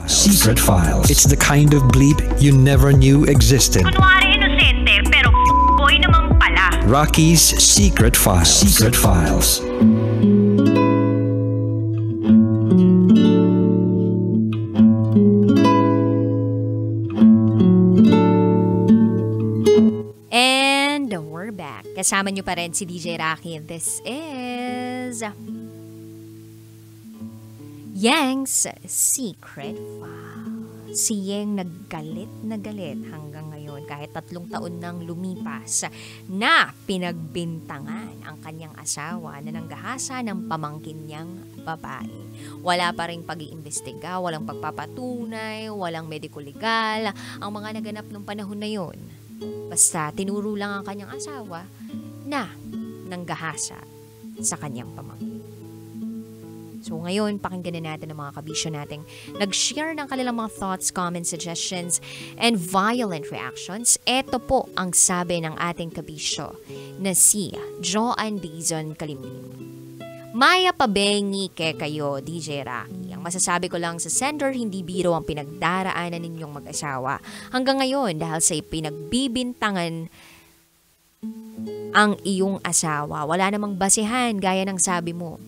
Secret Files. It's the kind of bleep you never knew existed. Kunwari inosente, pero boy naman pala. Rocky's Secret Files. Secret Files. And we're back. Kasama nyo pa rin si DJ Rocky. This is Yang's Secret Files. Si Yang naggalit na galit hanggang ngayon kahit 3 taon nang lumipas na pinagbintangan ang kanyang asawa na nanggahasa ng pamangkin niyang babae. Wala pa ring pag-iimbestiga, walang pagpapatunay, walang medico-legal ang mga naganap nung panahon na yon. Basta tinuro lang ang kanyang asawa na nanggahasa sa kanyang pamangkin. So ngayon, pakinggan na natin ang mga kabisyo nating nag-share ng kanilang mga thoughts, comments, suggestions, and violent reactions. Ito po ang sabi ng ating kabisyo na si Joan Dizon Kalimlim. Maya pabengi ke kayo, DJ Rocky. Ang masasabi ko lang sa sender, hindi biro ang pinagdaraanan ninyong mag-asawa. Hanggang ngayon, dahil sa pinagbibintangan ang iyong asawa, wala namang basehan gaya ng sabi mo.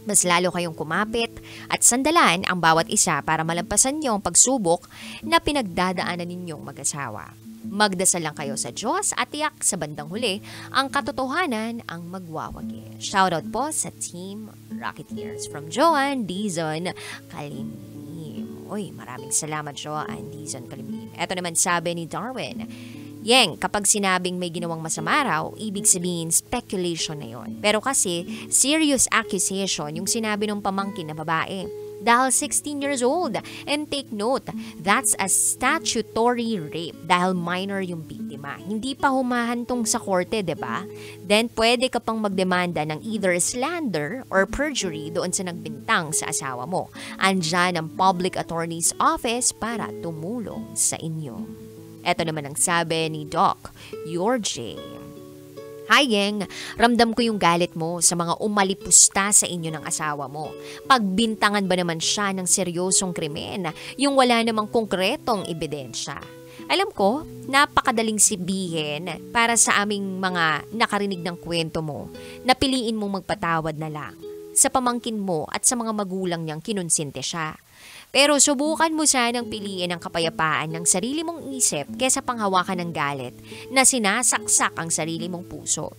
Mas lalo kayong kumapit at sandalan ang bawat isa para malampasan niyo ang pagsubok na pinagdadaanan ninyong mag-asawa. Magdasal lang kayo sa Diyos at tiyak sa bandang huli, ang katotohanan ang magwawagi. Shoutout po sa Team Rocketeers from Joan Dizon Kalimlim. Uy, maraming salamat Joan Dizon Kalimlim. Ito naman sabi ni Darwin, Yang, kapag sinabing may ginawang masama raw, ibig sabihin speculation na yon. Pero kasi, serious accusation yung sinabi ng pamangkin na babae. Dahil 16 years old. And take note, that's a statutory rape dahil minor yung biktima. Hindi pa humahantong sa korte, diba? Then, pwede ka pang magdemanda ng either slander or perjury doon sa nagbintang sa asawa mo. Andyan ang Public Attorney's Office para tumulong sa inyo. Ito naman ang sabi ni Doc, Your J. Hi, Yeng. Ramdam ko yung galit mo sa mga umalipusta sa inyo ng asawa mo. Pagbintangan ba naman siya ng seryosong krimen, yung wala namang konkretong ebidensya? Alam ko, napakadaling sabihin para sa aming mga nakarinig ng kwento mo, napiliin mong magpatawad na lang sa pamangkin mo at sa mga magulang niyang kinunsinte siya. Pero subukan mo sanang piliin ang kapayapaan ng sarili mong isip kesa panghawakan ng galit na sinasaksak ang sarili mong puso.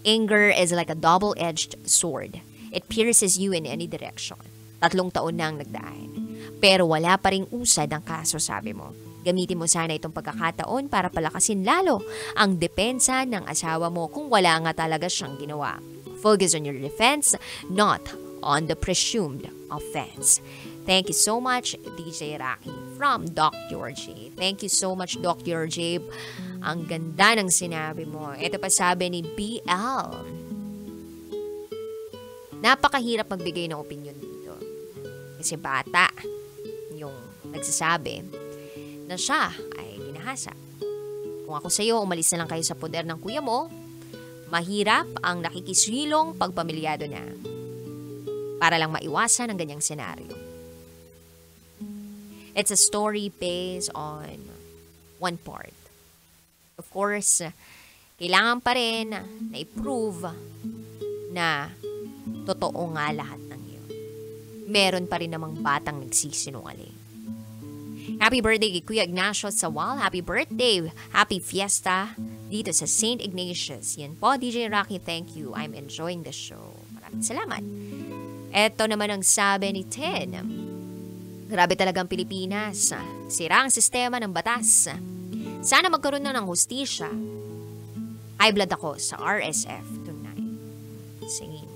Anger is like a double-edged sword. It pierces you in any direction. 3 taon na ang nagdaan. Pero wala pa ring usad ang kaso, sabi mo. Gamitin mo sana itong pagkakataon para palakasin lalo ang depensa ng asawa mo kung wala nga talaga siyang ginawa. Focus on your defense, not on the presumed offense. Thank you so much, DJ Rocky from Dr. J. Thank you so much, Dr. J. Ang ganda ng sinabi mo. Ito pa sabi ni BL. Napakahirap magbigay ng opinion dito. Kasi bata yung nagsasabi na siya ay ginahasa. Kung ako sa'yo, umalis na lang kayo sa poder ng kuya mo, mahirap ang nakikiswilong pagpamilyado na para lang maiwasan ang ganyang senaryo. It's a story based on one part. Of course, kailangan pa rin na i-prove na totoo nga lahat ng yun. Meron pa rin namang batang nagsisinungaling. Happy birthday kay Kuya Ignacio Sawal. Happy birthday. Happy fiesta dito sa St. Ignatius. Yan po, DJ Rocky. Thank you. I'm enjoying the show. Maraming salamat. Ito naman ang sabi ni Ten. Grabe talagang Pilipinas. Sira ang sistema ng batas. Sana magkaroon na ng hustisya. High blood ako sa RSF tonight. Singin.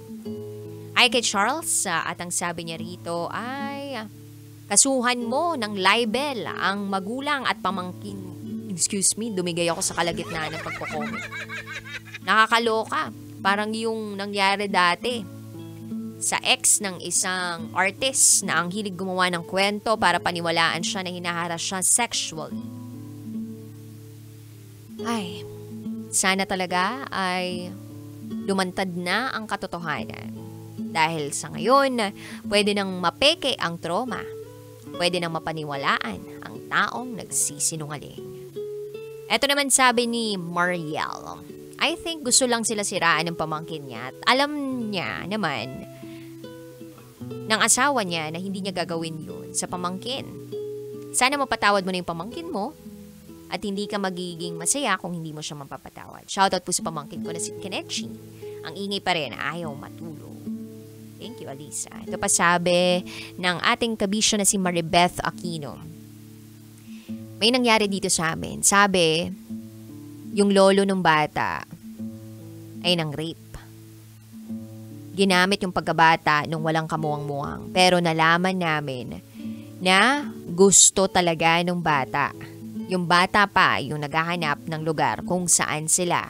Ay kay Charles at ang sabi niya rito ay kasuhan mo ng libel ang magulang at pamangkin. Excuse me, dumigay ako sa kalagitnaan ng pagko-comment. Nakakaloka. Parang yung nangyari dati sa ex ng isang artist na ang hilig gumawa ng kwento para paniwalaan siya na hinaharas siya sexually. Ay, sana talaga ay lumantad na ang katotohanan. Dahil sa ngayon, pwede nang mapeke ang trauma. pwede nang mapaniwalaan ang taong nagsisinungaling. Eto naman sabi ni Mariel, I think gusto lang sila siraan ng pamangkin niya at alam niya naman ng asawa niya na hindi niya gagawin yun sa pamangkin. Sana mapatawad mo na yung pamangkin mo at hindi ka magiging masaya kung hindi mo siya mapapatawad. Shoutout po sa pamangkin ko na si Kenechi. Ang ingay pa rin, ayaw matulog. Thank you, Alisa. Ito pa sabi ng ating kabisyo na si Maribeth Aquino. May nangyari dito sa amin. Sabi, yung lolo ng bata ay nang rape. Ginamit yung pagkabata nung walang kamuwang-muwang. Pero nalaman namin na gusto talaga ng bata. Yung bata pa yung naghahanap ng lugar kung saan sila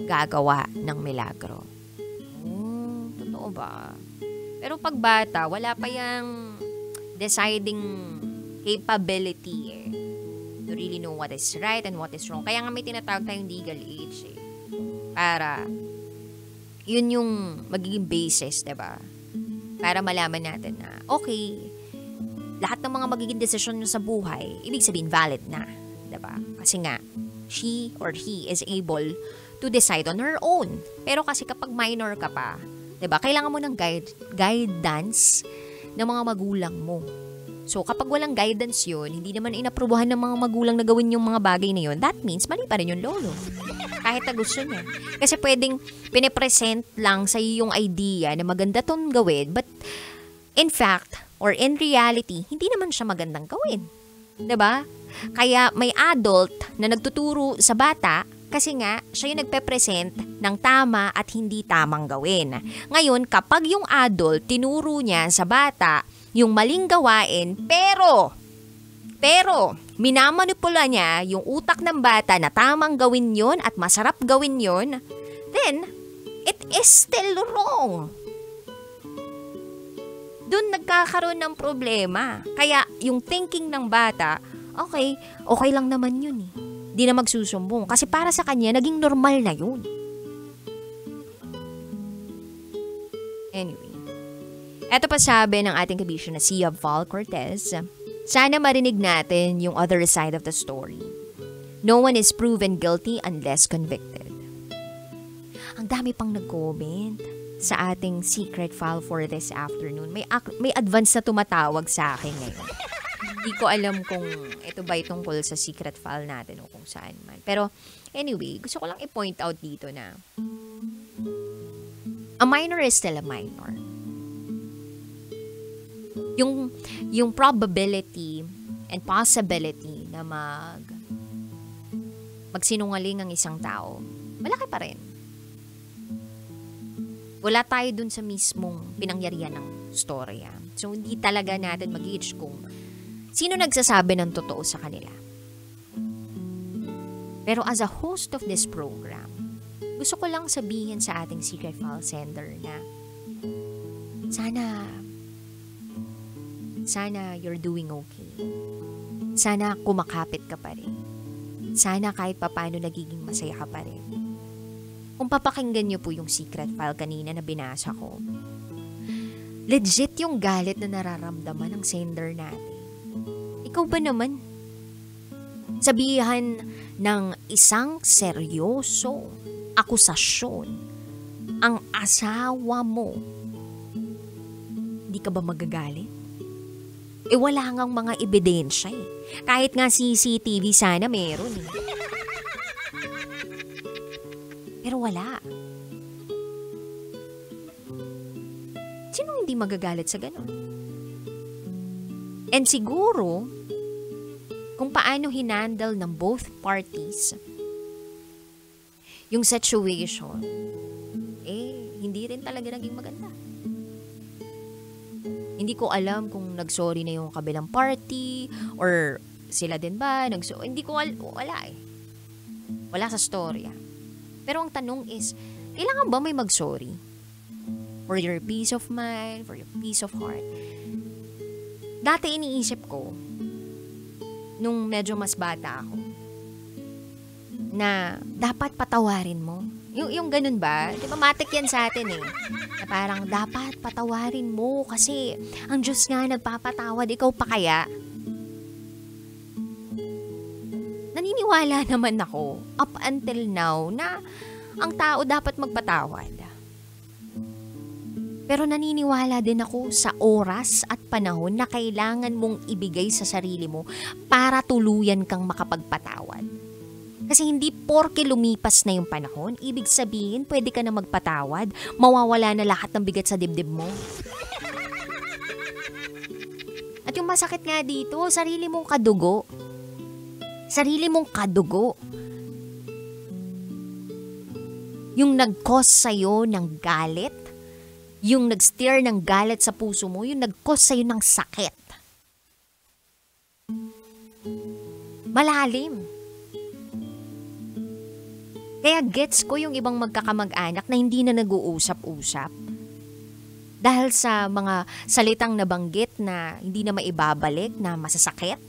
gagawa ng milagro. Totoo ba? Pero pag bata, wala pa yung deciding capability to really know what is right and what is wrong. Kaya nga may tinatawag tayong legal age para yun yung magiging basis, diba? Para malaman natin na, okay, lahat ng mga magiging desisyon nyo sa buhay, ibig sabihin valid na, diba? Kasi nga, she or he is able to decide on her own. Pero kasi kapag minor ka pa, diba, kailangan mo ng guidance ng mga magulang mo. So, kapag walang guidance yun, hindi naman inaprubuhan ng mga magulang na gawin yung mga bagay na yun, that means mali pa rin yung lolo. Kahit na gusto niya. Kasi pwedeng pinipresent lang sa iyo yung idea na maganda tong gawin, but in fact, or in reality, hindi naman siya magandang gawin. Diba? Kaya may adult na nagtuturo sa bata kasi nga siya yung nagpe-present ng tama at hindi tamang gawin. Ngayon, kapag yung adult tinuro niya sa bata yung maling gawain, pero minamanipula niya yung utak ng bata na tamang gawin yon at masarap gawin yon, then it is still wrong. Doon nagkakaroon ng problema. Kaya yung thinking ng bata, okay lang naman yun eh. Di na magsusumbong. Kasi para sa kanya, naging normal na yun. Anyway. Eto pa sabi ng ating kabisyo na si Val Cortez, sana marinig natin yung other side of the story. No one is proven guilty unless convicted. Ang dami pang nag-comment sa ating secret file for this afternoon. May advance na tumatawag sa akin ngayon. Hindi ko alam kung ito ba tungkol sa secret file natin o kung saan man. Pero anyway, gusto ko lang i-point out dito na a minor is still a minor. Yung probability and possibility na magsinungaling ang isang tao, malaki pa rin. Wala tayo dun sa mismong pinangyarihan ng storya. So, hindi talaga natin mag-gauge kung sino nagsasabi ng totoo sa kanila. Pero as a host of this program, gusto ko lang sabihin sa ating secret file sender na sana you're doing okay. Sana kumakapit ka pa rin. Sana kahit papano nagiging masaya ka pa rin. Kung papakinggan niyo po yung secret file kanina na binasa ko, legit yung galit na nararamdaman ng sender natin. Ikaw ba naman? Sabihan ng isang seryoso akusasyon ang asawa mo. Hindi ka ba magagalit? Wala ngang mga ebidensya eh. Kahit nga CCTV sana meron eh. Pero wala. Sino hindi magagalit sa ganun? And siguro, kung paano hinandle ng both parties yung situation, hindi rin talaga naging maganda. Hindi ko alam kung nagsorry na yung kabilang party or sila din ba hindi ko wala eh. Wala sa storya. Pero ang tanong is, kailangan ba may mag-sorry? For your peace of mind, for your peace of heart. Dati iniisip ko, nung medyo mas bata ako, na dapat patawarin mo. Yung ganun ba? Di ba matik yan sa atin eh. Na parang dapat patawarin mo kasi ang Diyos nga nagpapatawad, ikaw pa kaya? naniniwala naman ako up until now na ang tao dapat magpatawad. Pero naniniwala din ako sa oras at panahon na kailangan mong ibigay sa sarili mo para tuluyan kang makapagpatawad. Kasi hindi porke lumipas na yung panahon, ibig sabihin pwede ka na magpatawad, mawawala na lahat ng bigat sa dibdib mo. At yung masakit nga dito, sarili mong kadugo. Sarili mong kadugo. Yung nag-cause sa'yo ng galit, yung nag-stir ng galit sa puso mo, yung nag-cause sa'yo ng sakit. Malalim. Kaya gets ko yung ibang magkakamag-anak na hindi na nag-uusap-usap. Dahil sa mga salitang nabanggit na hindi na maibabalik, na masasakit.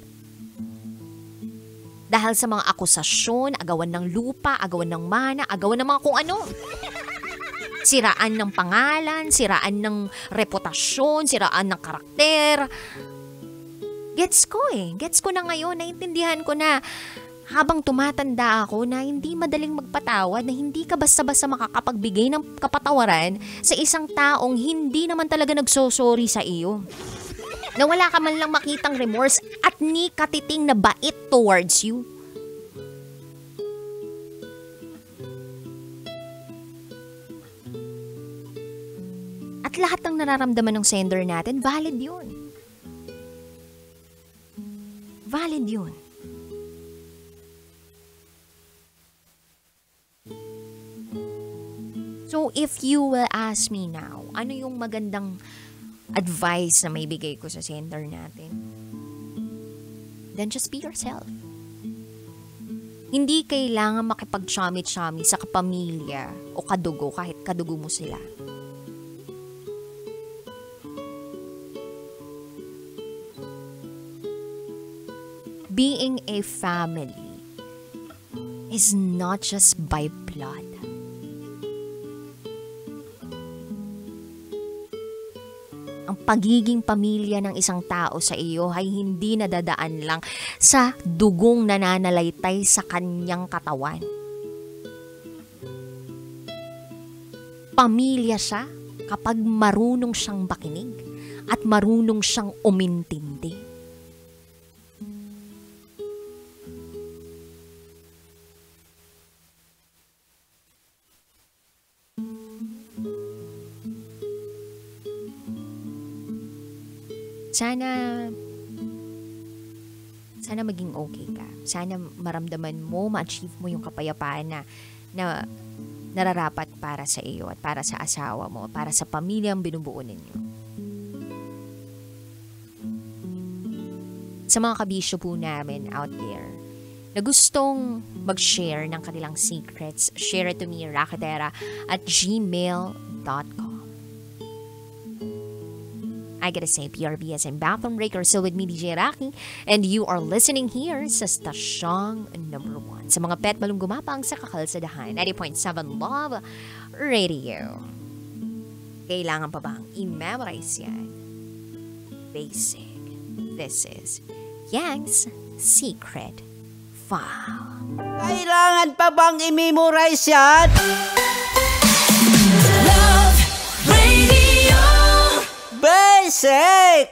Dahil sa mga akusasyon, agawan ng lupa, agawan ng mana, agawan ng mga kung ano. Siraan ng pangalan, siraan ng reputasyon, siraan ng karakter. Gets ko eh. Gets ko na ngayon, naiintindihan ko na habang tumatanda ako na hindi madaling magpatawad, na hindi ka basta-basta makakapagbigay ng kapatawaran sa isang taong hindi naman talaga nagsosorry sa iyo. Na wala ka man lang makitang remorse at ni katiting na bait towards you. At lahat ng nararamdaman ng sender natin, valid yun. Valid yun. So, if you will ask me now, ano yung magandang advice na may bigay ko sa sender natin? Then just be yourself. Hindi kailangan makipag-chami-chami sa kapamilya o kadugo kahit kadugo mo sila. Being a family is not just by blood. Ang pagiging pamilya ng isang tao sa iyo ay hindi nadadaan lang sa dugong nananalaytay sa kanyang katawan. Pamilya siya kapag marunong siyang makinig at marunong siyang umintindi. Sana maging okay ka. Sana maramdaman mo, ma-achieve mo yung kapayapaan na nararapat para sa iyo at para sa asawa mo, para sa pamilyang binubuo ninyo. Sa mga kabisyo po namin out there na gustong mag-share ng kanilang secrets, share it to me, raketera@gmail.com. I gotta say, PRBS and Bathroom Break are still with me, DJ Raki, and you are listening here sa Stasyong Number 1. Sa mga pet malung gumapang sa kakalsadahan, 90.7 Love Radio. Kailangan pa bang i-memorize yan? Basic. This is Yang's Secret File. Kailangan pa bang i-memorize yan? Love Radio. Basic!